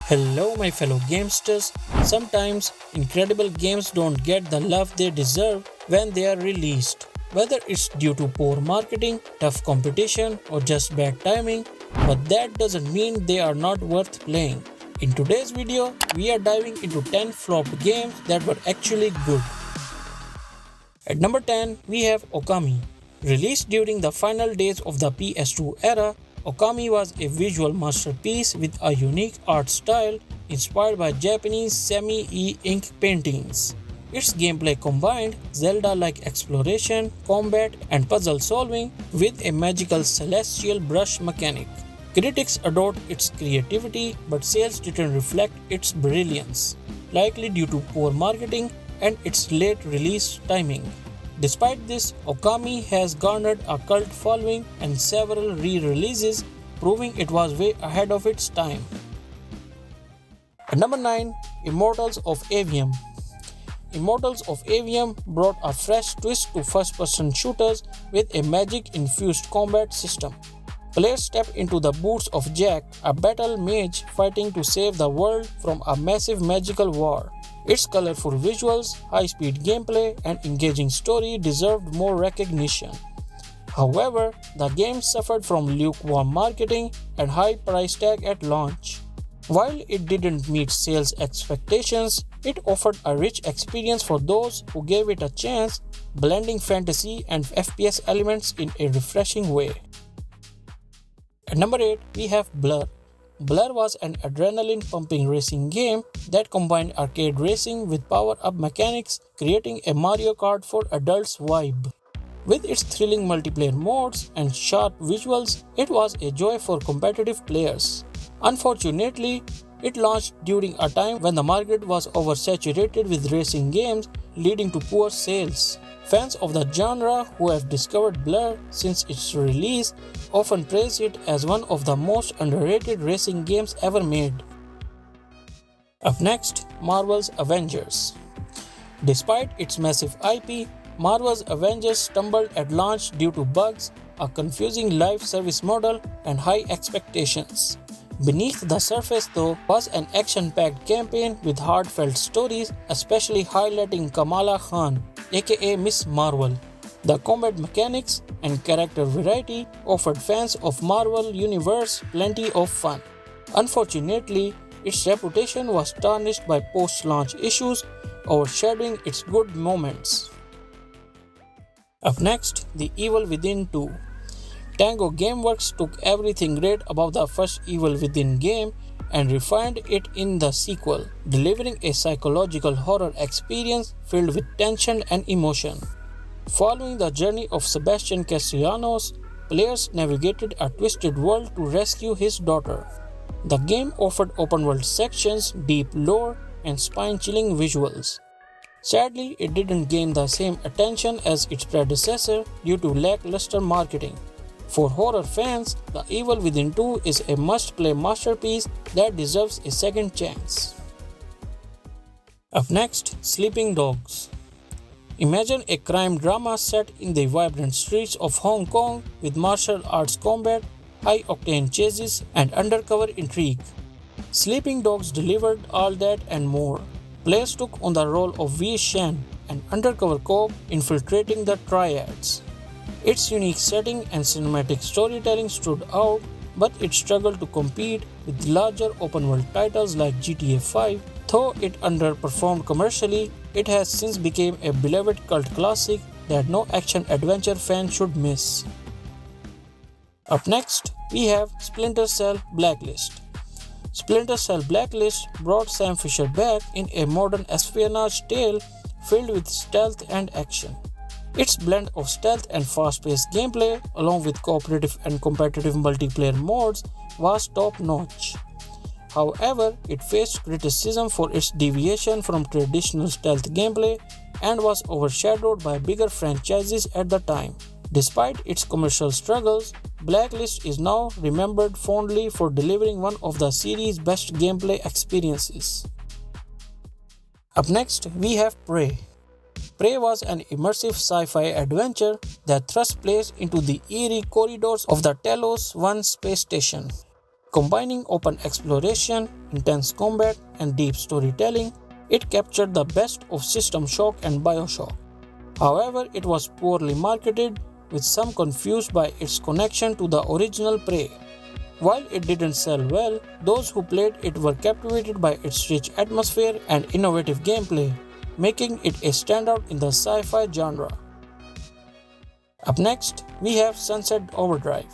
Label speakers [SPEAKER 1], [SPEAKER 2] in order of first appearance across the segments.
[SPEAKER 1] Hello, my fellow gamesters. Sometimes incredible games don't get the love they deserve when they are released. Whether it's due to poor marketing, tough competition, or just bad timing, but that doesn't mean they are not worth playing. In today's video, we are diving into 10 flopped games that were actually good. At number 10, we have Okami. Released during the final days of the PS2 era, Okami was a visual masterpiece with a unique art style inspired by Japanese semi-e-ink paintings. Its gameplay combined Zelda-like exploration, combat, and puzzle solving with a magical celestial brush mechanic. Critics adored its creativity, but sales didn't reflect its brilliance, likely due to poor marketing and its late release timing. Despite this, Okami has garnered a cult following and several re-releases, proving it was way ahead of its time. At number 9, Immortals of Avium. Immortals of Avium brought a fresh twist to first-person shooters with a magic-infused combat system. Players step into the boots of Jack, a battle mage fighting to save the world from a massive magical war. Its colorful visuals, high-speed gameplay, and engaging story deserved more recognition. However, the game suffered from lukewarm marketing and high price tag at launch. While it didn't meet sales expectations, it offered a rich experience for those who gave it a chance, blending fantasy and FPS elements in a refreshing way. At number 8, we have Blur. Blur was an adrenaline-pumping racing game that combined arcade racing with power-up mechanics, creating a Mario Kart for adults vibe. With its thrilling multiplayer modes and sharp visuals, it was a joy for competitive players. Unfortunately, it launched during a time when the market was oversaturated with racing games, leading to poor sales. Fans of the genre who have discovered Blur since its release often praise it as one of the most underrated racing games ever made. Up next, Marvel's Avengers. Despite its massive IP, Marvel's Avengers stumbled at launch due to bugs, a confusing live service model, and high expectations. Beneath the surface, though, was an action-packed campaign with heartfelt stories, especially highlighting Kamala Khan, aka Miss Marvel. The combat mechanics and character variety offered fans of Marvel Universe plenty of fun. Unfortunately, its reputation was tarnished by post-launch issues, overshadowing its good moments. Up next, The Evil Within 2. Tango Gameworks took everything great about the first Evil Within game and refined it in the sequel, delivering a psychological horror experience filled with tension and emotion. Following the journey of Sebastian Castellanos, players navigated a twisted world to rescue his daughter. The game offered open-world sections, deep lore, and spine-chilling visuals. Sadly, it didn't gain the same attention as its predecessor due to lackluster marketing. For horror fans, The Evil Within 2 is a must-play masterpiece that deserves a second chance. Up next, Sleeping Dogs. Imagine a crime drama set in the vibrant streets of Hong Kong with martial arts combat, high-octane chases, and undercover intrigue. Sleeping Dogs delivered all that and more. Players took on the role of Wei Shen, an undercover cop infiltrating the triads. Its unique setting and cinematic storytelling stood out, but it struggled to compete with larger open-world titles like GTA 5. Though it underperformed commercially, it has since become a beloved cult classic that no action-adventure fan should miss. Up next, we have Splinter Cell Blacklist. Splinter Cell Blacklist brought Sam Fisher back in a modern espionage tale filled with stealth and action. Its blend of stealth and fast-paced gameplay, along with cooperative and competitive multiplayer modes, was top-notch. However, it faced criticism for its deviation from traditional stealth gameplay and was overshadowed by bigger franchises at the time. Despite its commercial struggles, Blacklist is now remembered fondly for delivering one of the series' best gameplay experiences. Up next, we have Prey. Prey was an immersive sci-fi adventure that thrust players into the eerie corridors of the Telos 1 space station. Combining open exploration, intense combat, and deep storytelling, it captured the best of System Shock and BioShock. However, it was poorly marketed, with some confused by its connection to the original Prey. While it didn't sell well, those who played it were captivated by its rich atmosphere and innovative gameplay, making it a standout in the sci-fi genre. Up next, we have Sunset Overdrive.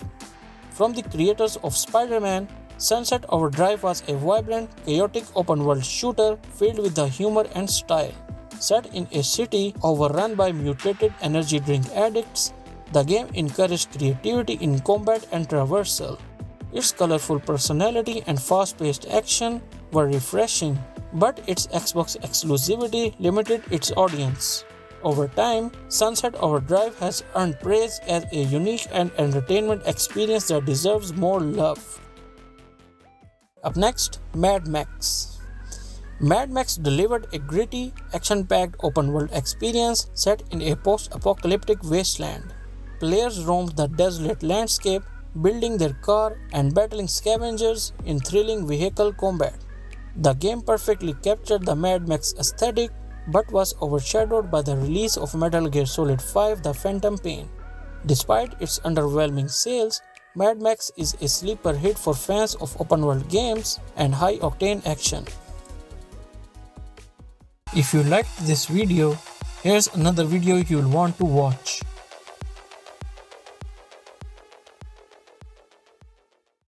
[SPEAKER 1] From the creators of Spider-Man, Sunset Overdrive was a vibrant, chaotic open-world shooter filled with the humor and style. Set in a city overrun by mutated energy drink addicts, the game encouraged creativity in combat and traversal. Its colorful personality and fast-paced action were refreshing, but its Xbox exclusivity limited its audience. Over time, Sunset Overdrive has earned praise as a unique and entertainment experience that deserves more love. Up next, Mad Max. Mad Max delivered a gritty, action-packed open-world experience set in a post-apocalyptic wasteland. Players roamed the desolate landscape, building their car and battling scavengers in thrilling vehicle combat. The game perfectly captured the Mad Max aesthetic, but was overshadowed by the release of Metal Gear Solid 5: The Phantom Pain. Despite its underwhelming sales, Mad Max is a sleeper hit for fans of open-world games and high-octane action. If you liked this video, here's another video you'll want to watch.